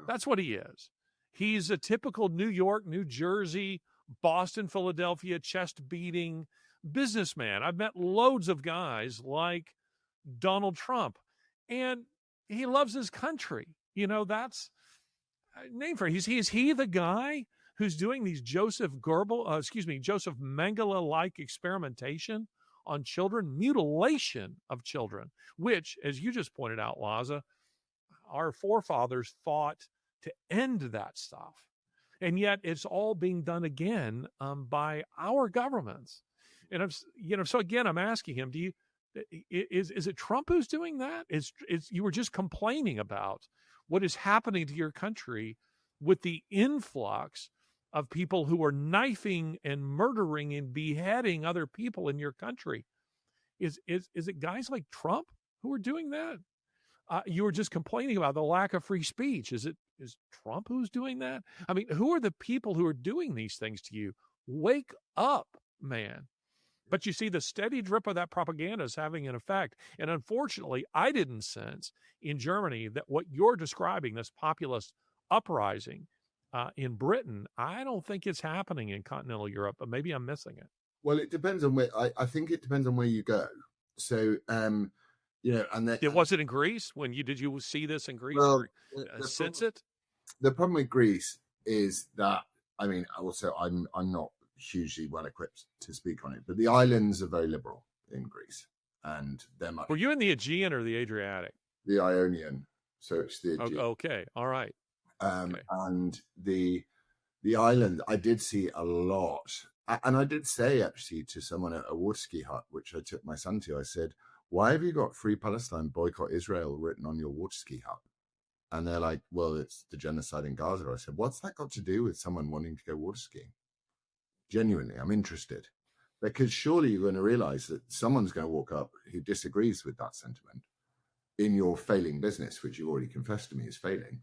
That's what he is. He's a typical New York, New Jersey, Boston, Philadelphia, chest-beating businessman. I've met loads of guys like Donald Trump, and he loves his country. That's name for it. Is he the guy who's doing these Joseph Mengele-like experimentation on children, mutilation of children, which, as you just pointed out, Laza, our forefathers fought to end that stuff. And yet it's all being done again by our governments. And so again, I'm asking him, is it Trump who's doing that? Is you were just complaining about what is happening to your country with the influx of people who are knifing and murdering and beheading other people in your country. Is it guys like Trump who are doing that? You were just complaining about the lack of free speech. Is Trump who's doing that? I mean, who are the people who are doing these things to you? Wake up, man. But you see, the steady drip of that propaganda is having an effect. And unfortunately, I didn't sense in Germany that what you're describing, this populist uprising in Britain, I don't think it's happening in continental Europe, but maybe I'm missing it. Well, it depends on where. I think it depends on where you go. So, and was it in Greece? Did you see this in Greece? Well, or sense it? The problem with Greece is that, I mean, also I'm not hugely well equipped to speak on it, but the islands are very liberal in Greece, and they're much. Were you in the Aegean or the Adriatic? The Ionian, so it's the Aegean. Okay, all right. Okay. And the island, I did see a lot. And I did say, actually, to someone at a water ski hut, which I took my son to, I said, why have you got Free Palestine, Boycott Israel written on your water ski hut? And they're like, well, it's the genocide in Gaza. I said, what's that got to do with someone wanting to go water skiing? Genuinely, I'm interested. Because surely you're going to realize that someone's going to walk up who disagrees with that sentiment in your failing business, which you already confessed to me is failing.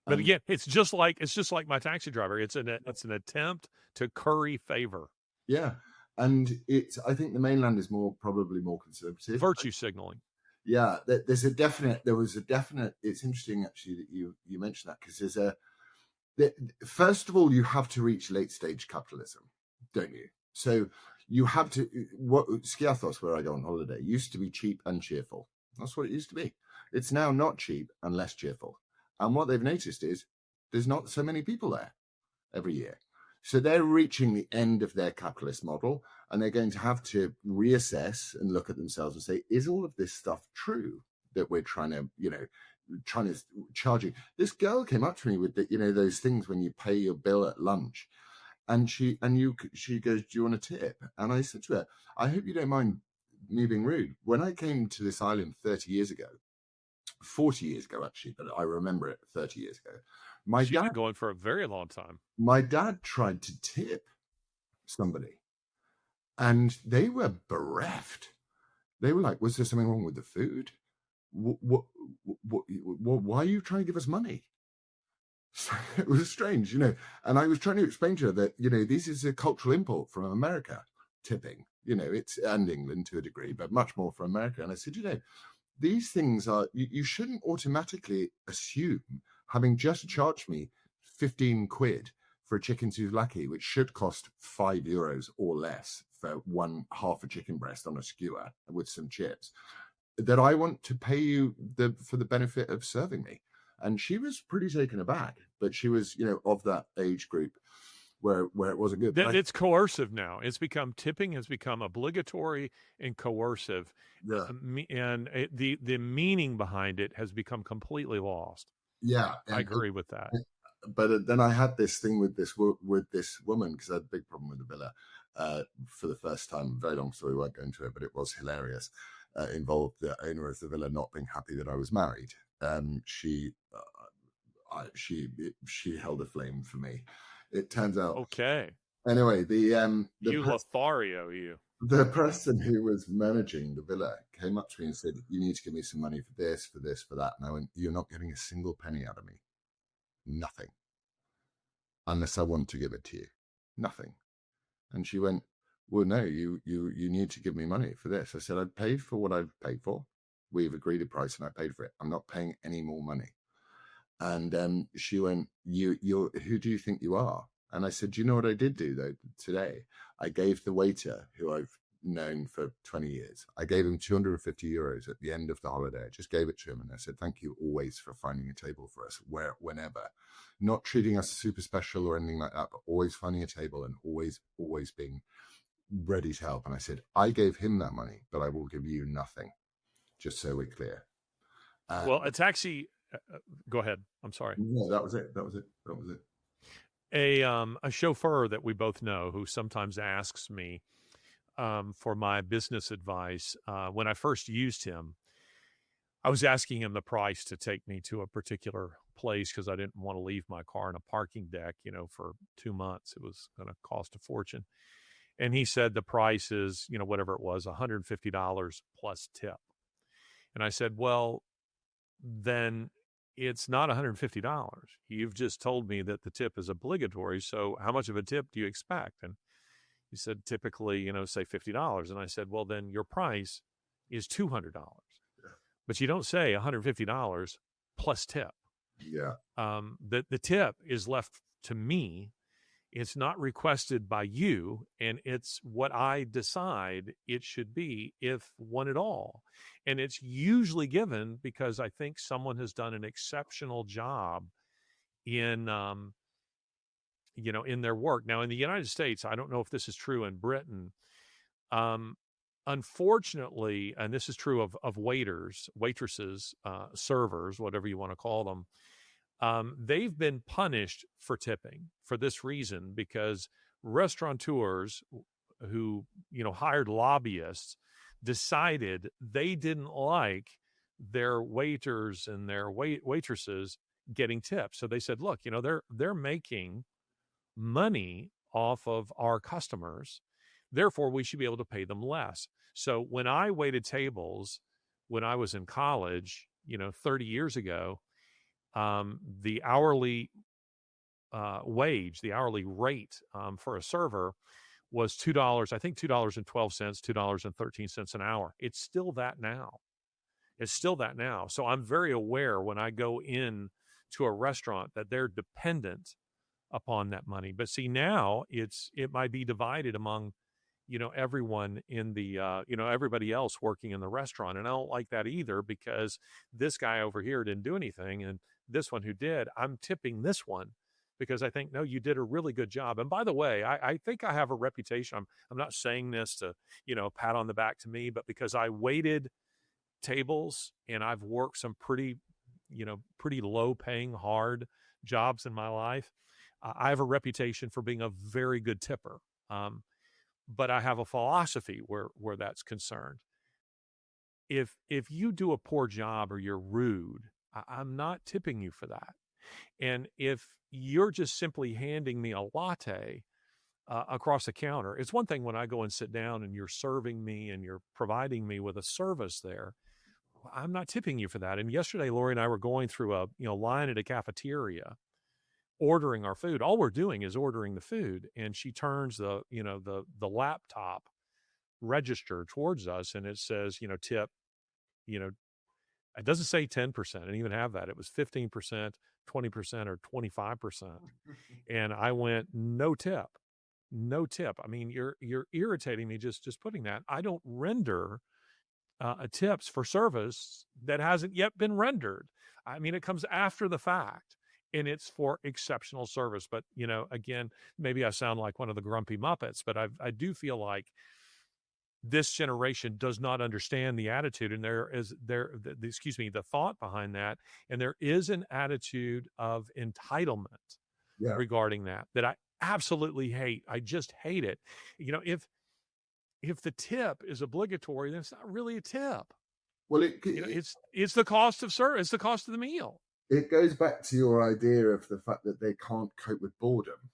But again, it's just like my taxi driver. It's an attempt to curry favor. Yeah, and I think the mainland is probably more conservative. Virtue signaling. Yeah, there was a definite. It's interesting actually that you mentioned that, because first of all, you have to reach late stage capitalism, don't you? So you have to. What Skiathos, where I go on holiday, used to be cheap and cheerful. That's what it used to be. It's now not cheap and less cheerful. And what they've noticed is there's not so many people there every year. So they're reaching the end of their capitalist model, and they're going to have to reassess and look at themselves and say, is all of this stuff true that we're trying to charge you? This girl came up to me with those things when you pay your bill at lunch. And she goes, do you want a tip? And I said to her, I hope you don't mind me being rude. When I came to this island 40 years ago, actually, but I remember it 30 years ago. She's been going for a very long time. My dad tried to tip somebody, and they were bereft. They were like, was there something wrong with the food? What, why are you trying to give us money? So it was strange, and I was trying to explain to her that, this is a cultural import from America, tipping, it's, and England to a degree, but much more from America. And I said, these things are, you shouldn't automatically assume, having just charged me 15 quid for a chicken souvlaki, which should cost €5 or less for half a chicken breast on a skewer with some chips, that I want to pay you for the benefit of serving me. And she was pretty taken aback, but she was, of that age group where it wasn't good. It's coercive now. Tipping has become obligatory and coercive. Yeah. And the meaning behind it has become completely lost. Yeah. I agree with that. But then I had this thing with this woman, because I had a big problem with the villa for the first time. Very long story, won't go into it, but it was hilarious. Involved the owner of the villa not being happy that I was married. She held a flame for me. It turns out. Okay. Anyway, Lothario, the person who was managing the villa came up to me and said, you need to give me some money for this, for that. And I went, you're not getting a single penny out of me. Nothing. Unless I want to give it to you. Nothing. And she went, well, no, you need to give me money for this. I said, I paid for what I've paid for. We've agreed a price and I paid for it. I'm not paying any more money. And she went, you're who do you think you are? And I said, do you know what I did do though today? I gave the waiter, who I've known for 20 years, I gave him €250 at the end of the holiday. I just gave it to him and I said, thank you always for finding a table for us, whenever. Not treating us super special or anything like that, but always finding a table and always being ready to help. And I said, I gave him that money, but I will give you nothing, just so we're clear. Well, a taxi go ahead. I'm sorry. No, that was it. That was it. A chauffeur that we both know who sometimes asks me for my business advice. When I first used him, I was asking him the price to take me to a particular place because I didn't want to leave my car in a parking deck, for 2 months. It was going to cost a fortune. And he said the price is, whatever it was, $150 plus tip. And I said, well, then it's not $150. You've just told me that the tip is obligatory. So how much of a tip do you expect? And he said, typically, say $50. And I said, well, then your price is $200. But you don't say $150 plus tip. Yeah. The tip is left to me. It's not requested by you, and it's what I decide it should be, if one at all. And it's usually given because I think someone has done an exceptional job in, in their work. Now, in the United States, I don't know if this is true in Britain. Unfortunately, and this is true of waiters, waitresses, servers, whatever you want to call them, they've been punished for tipping for this reason, because restaurateurs who, hired lobbyists decided they didn't like their waiters and their waitresses getting tips. So they said, look, they're making money off of our customers. Therefore, we should be able to pay them less. So when I waited tables when I was in college, 30 years ago, the hourly wage, the hourly rate for a server was $2, I think $2.12, $2.13 an hour. It's still that now. So I'm very aware when I go in to a restaurant that they're dependent upon that money. But see, now it might be divided among, everyone in the, everybody else working in the restaurant. And I don't like that either, because this guy over here didn't do anything, and this one who did, I'm tipping this one because I think, no, you did a really good job. And by the way, I think I have a reputation. I'm not saying this to, pat on the back to me, but because I waited tables and I've worked some pretty low paying, hard jobs in my life. I have a reputation for being a very good tipper. But I have a philosophy where that's concerned. If you do a poor job or you're rude, I'm not tipping you for that. And if you're just simply handing me a latte across the counter, it's one thing when I go and sit down and you're serving me and you're providing me with a service there. I'm not tipping you for that. And yesterday, Lori and I were going through a line at a cafeteria, ordering our food. All we're doing is ordering the food, and she turns the laptop register towards us, and it says tip. It doesn't say 10%. I didn't even have that. It was 15%, 20%, or 25%. And I went, no tip. I mean, you're irritating me just putting that. I don't render tips for service that hasn't yet been rendered. I mean, it comes after the fact, and it's for exceptional service. But, again, maybe I sound like one of the grumpy Muppets, but I do feel like this generation does not understand the attitude, and the thought behind that. And there is an attitude of entitlement regarding that I absolutely hate. I just hate it. If the tip is obligatory, then it's not really a tip. Well, it's the cost of service. It's the cost of the meal. It goes back to your idea of the fact that they can't cope with boredom.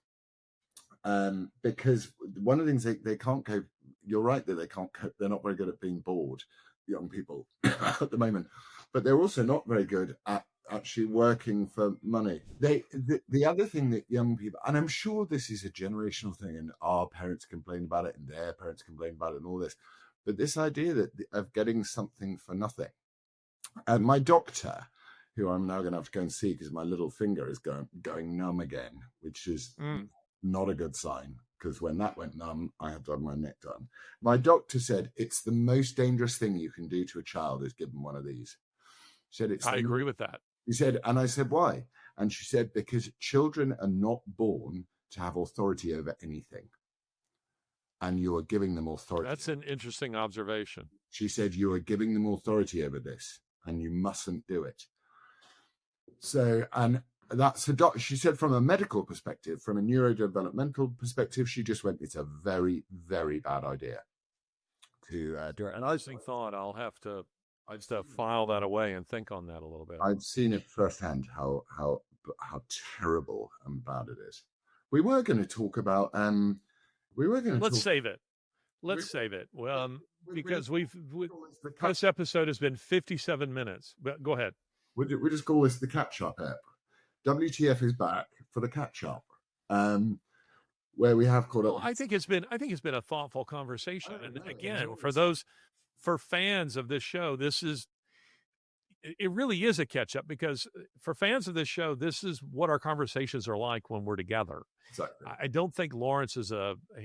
Because one of the things they can't cope, you're right that they can't cope, they're not very good at being bored, young people at the moment, but they're also not very good at actually working for money. The other thing that young people, and I'm sure this is a generational thing, and our parents complain about it and their parents complain about it and all this, but this idea of getting something for nothing. And my doctor, who I'm now going to have to go and see because my little finger is going numb again, which is not a good sign, because when that went numb, I had to have my neck done. My doctor said it's the most dangerous thing you can do to a child is give them one of these. She said I agree with that. He said, and I said, why? And she said, because children are not born to have authority over anything. And you are giving them authority. That's an interesting observation. She said, you are giving them authority over this, and you mustn't do it. So, and that's she said from a medical perspective, from a neurodevelopmental perspective, she just went, it's a very, very bad idea to do it. And Interesting thought. I just have to file that away and think on that a little bit. I've seen it firsthand how terrible and bad it is. We were going to talk about Let's save it. Well, because this episode has been 57 minutes. But go ahead. We just call this the catch-up app. WTF is back for the catch-up, where we have caught up. Well, I think it's been a thoughtful conversation, and again, for fans of this show, it really is a catch-up, because for fans of this show, this is what our conversations are like when we're together. Exactly. I don't think Laurence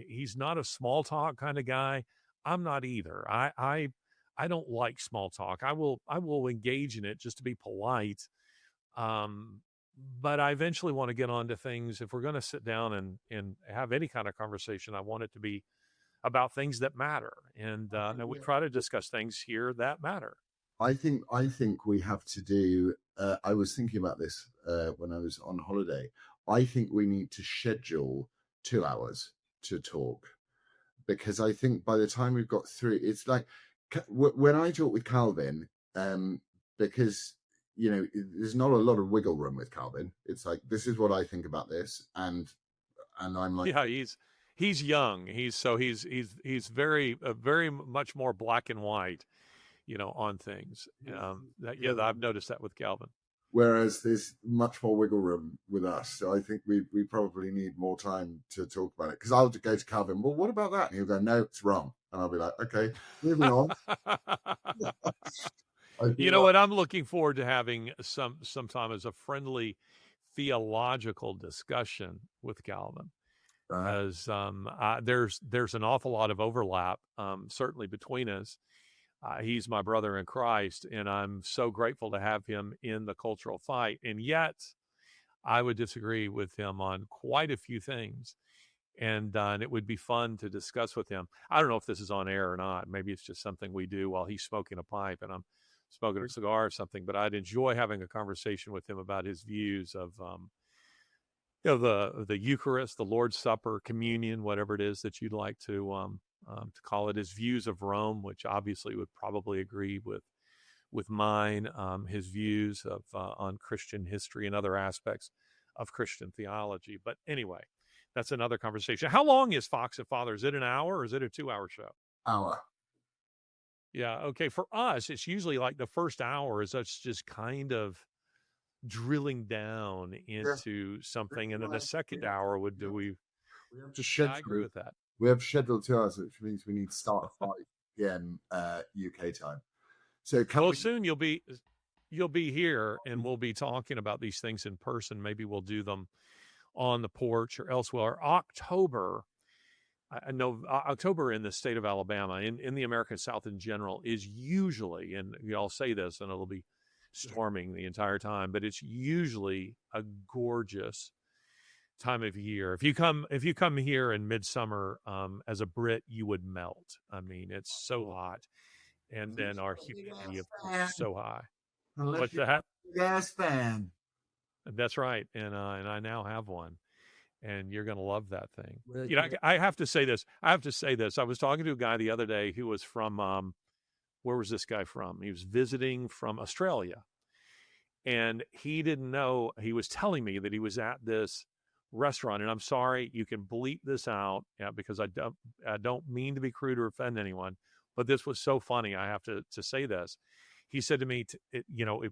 he's not a small talk kind of guy. I'm not either. I don't like small talk. I will engage in it just to be polite. But I eventually want to get on to things. If we're going to sit down and have any kind of conversation, I want it to be about things that matter. And we try to discuss things here that matter. I think we have to do, I was thinking about this when I was on holiday. I think we need to schedule 2 hours to talk, because I think by the time we've got through, it's like when I talk with Calvin, because, you know, there's not a lot of wiggle room with Calvin. It's like, this is what I think about this. And I'm like, yeah, he's young. He's very much more black and white, you know, on things. I've noticed that with Calvin. Whereas there's much more wiggle room with us. So I think we probably need more time to talk about it. Because I'll go to Calvin, well, what about that? And he'll go, no, it's wrong. And I'll be like, okay, moving on. You know what? I'm looking forward to having sometime as a friendly theological discussion with Calvin. As there's an awful lot of overlap, certainly between us. He's my brother in Christ, and I'm so grateful to have him in the cultural fight. And yet, I would disagree with him on quite a few things, and it would be fun to discuss with him. I don't know if this is on air or not. Maybe it's just something we do while he's smoking a pipe and I'm smoking a cigar or something. But I'd enjoy having a conversation with him about his views of the Eucharist, the Lord's Supper, communion, whatever it is that you'd like to call it, his views of Rome, which obviously would probably agree with mine, his views of on Christian history and other aspects of Christian theology. But anyway, that's another conversation. How long is Fox and Father? Is it an hour or is it a 2-hour show? Hour. Yeah. Okay. For us, it's usually like the first hour is us just kind of drilling down into something, and then the second hour we have to schedule. I agree with that. We have scheduled 2 hours, which means we need to start at 5 p.m. UK time. So soon you'll be here, and we'll be talking about these things in person. Maybe we'll do them on the porch or elsewhere. October, I know October in the state of Alabama, in the American South in general, is usually, and I'll say this, and it'll be storming the entire time, but it's usually a gorgeous time of year. If you come here in midsummer, as a Brit, you would melt. I mean, it's so hot, and then our humidity, of course, is so high. What's that? Gas fan. That's right, and I now have one, and you're going to love that thing. You know, I have to say this. I was talking to a guy the other day who was from where was this guy from? He was visiting from Australia, and he didn't know. He was telling me that he was at this restaurant, and I'm sorry, you can bleep this out, because I don't mean to be crude or offend anyone, but this was so funny. I have to say this. He said to me,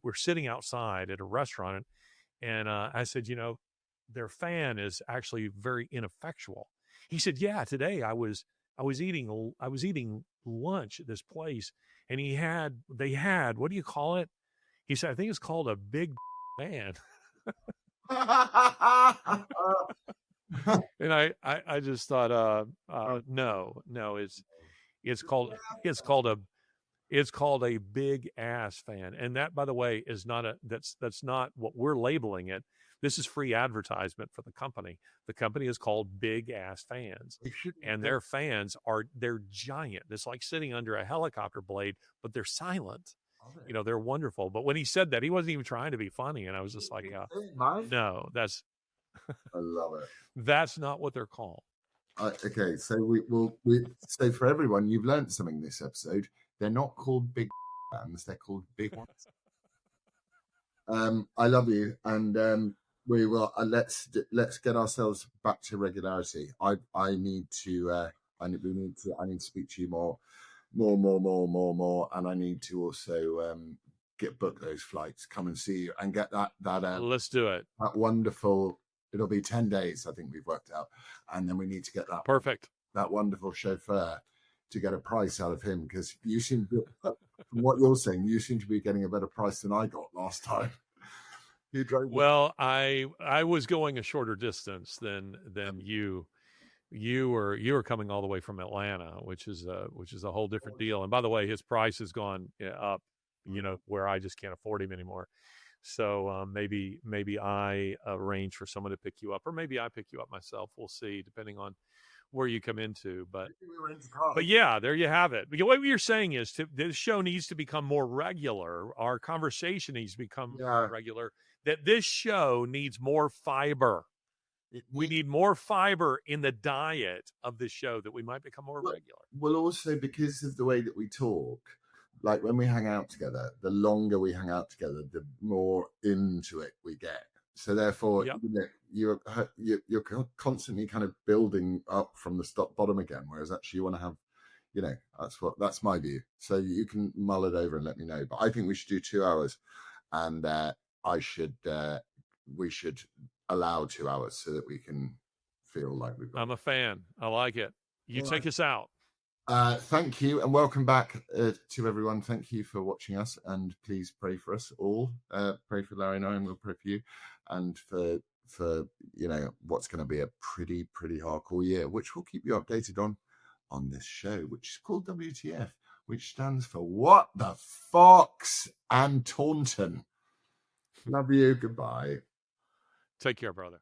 we're sitting outside at a restaurant, and I said, their fan is actually very ineffectual. He said, yeah, today I was eating lunch at this place, and they had, what do you call it? He said, I think it's called a big fan. And I just thought, no, it's called a big ass fan. And that, by the way, is that's not what we're labeling it. This is free advertisement for the company. The company is called Big Ass Fans, and their fans they're giant. It's like sitting under a helicopter blade, but they're silent. You know, they're wonderful. But when he said that, he wasn't even trying to be funny. And I was just like, no, I love it. That's not what they're called. Okay, so we so for everyone, you've learned something this episode. They're not called big fans; they're called big ones. I love you, and we will. Let's get ourselves back to regularity. I need to. I need to speak to you more, and I need to also book those flights, come and see you, and get that. Let's do it. That wonderful. It'll be 10 days, I think we've worked out. And then we need to get that wonderful chauffeur to get a price out of him, because you seem to, from what you're saying, you seem to be getting a better price than I got last time. You drove. Well, I was going a shorter distance than you. You were coming all the way from Atlanta, which is a whole different deal. And by the way, his price has gone up, you know, where I just can't afford him anymore. So maybe I arrange for someone to pick you up, or maybe I pick you up myself. We'll see, depending on where you come into. But yeah, there you have it. But what you're saying is, this show needs to become more regular. Our conversation needs to become more regular. That this show needs more fiber. We need more fiber in the diet of this show, that we might become more regular. Well, also because of the way that we talk. Like when we hang out together, the longer we hang out together, the more into it we get. So therefore, you're constantly kind of building up from the bottom again. Whereas actually you want to have, you know, that's my view. So you can mull it over and let me know. But I think we should do 2 hours, and we should allow 2 hours so that we can feel like we've got. I'm a fan. I like it. You take us out. Thank you, and welcome back to everyone. Thank you for watching us, and please pray for us all. Pray for Larry and I, and we'll pray for you, and for you know what's going to be a pretty hardcore year, which we'll keep you updated on this show, which is called WTF, which stands for What the Fox and Taunton. Love you. Goodbye. Take care, brother.